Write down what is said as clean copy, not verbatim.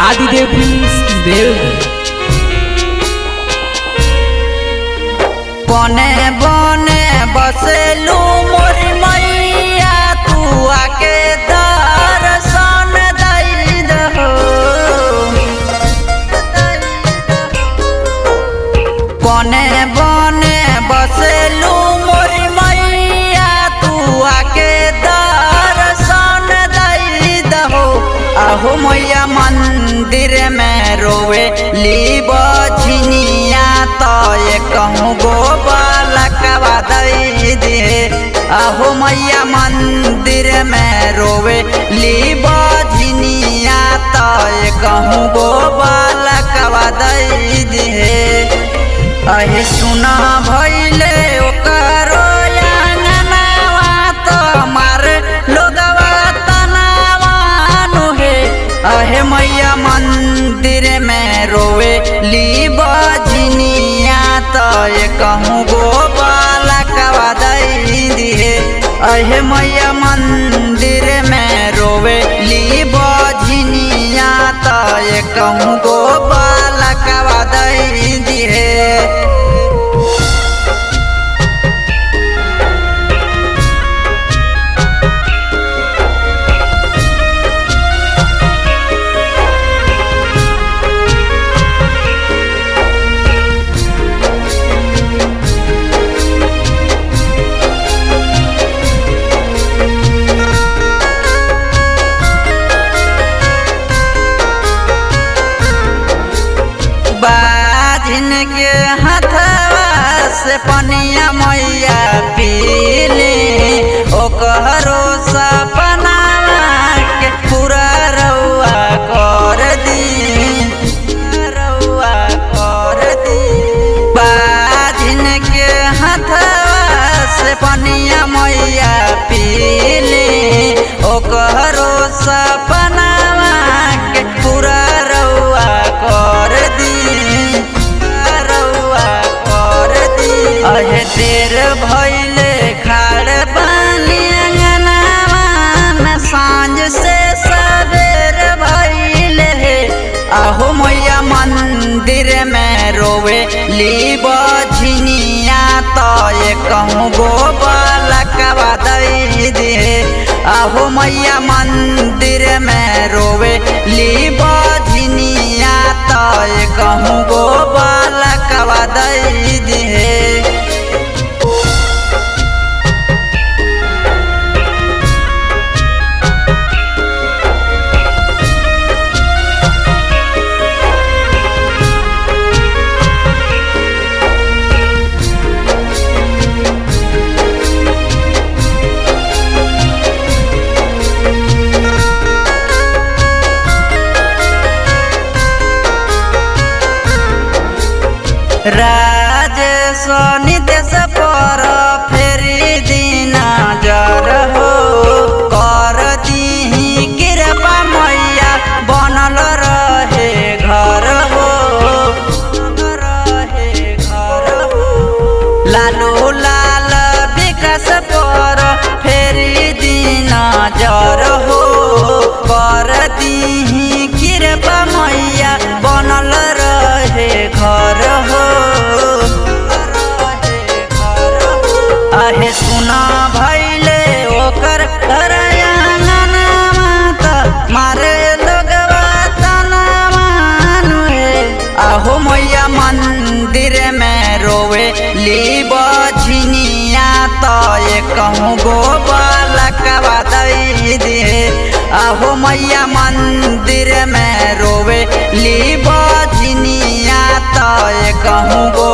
आदिदेव films देव। बने बने बसेलू मोरी मैया तू आके दर्शन दई दहो। बने बने बसेलू मोरी मैया तू आके दर्शन दई दहो। आहो मैया मंदिर में रोवे ली बझनिया तो ये कहूँ गो बालकवा दई दे। आहो मैया मंदिर में रोवे ली बझनिया तो ये कहूँ गो बालकवा दई दे। अहे सुना भइले ओकरो अंगनावा तो मार लोगवा तनावानु हे। अहे मैया मंदिर में रोवे ली बझनिया तो ये कहूँ गो बालकवा दई दिहे। अहे मैया मंदिर में रोवे ली बझनिया तो ये कहूँ गो बालकवा दई दिहे। बाजिन के हथवा से पनिया मैया पीले ओकरो सपना के पूरा रउआ कर दी। रउआ कर दी बाजिन के हथवा से पनिया मैया पीले ओकरो सपना के पूरा रउआ कर दी। अहे देर भइले खाड़ पानी अंगनावा में सांझ से सवेर भइले हे। आहो मैया मंदिर में रोवे ली बझनिया तो ये कहूँ गो बालकवा दई दे। आहो मैया मंदिर में रोवे ली बझनिया तो ये कहूँ गो बालकवा दई दे। राजेश निदेश पर फेरी दीना जर हो। कर दीही कृपा मैया बनल रहे घर हो। रहे घर हो लालू लाल विकास पर फेरी दीना जर हो। कर दीही कृपा मैया बनल रहे घर हो। अहे सुना भइले ओकर अंगनावा त मारे लोगवा तनावानु हे। आहो मैया मंदिर में रोवे ली बझनिया तो ये कहूँ गो बालकवा दई दे। आहो मैया मंदिर में रोवे ली बझनिया तो ये कहूँ गो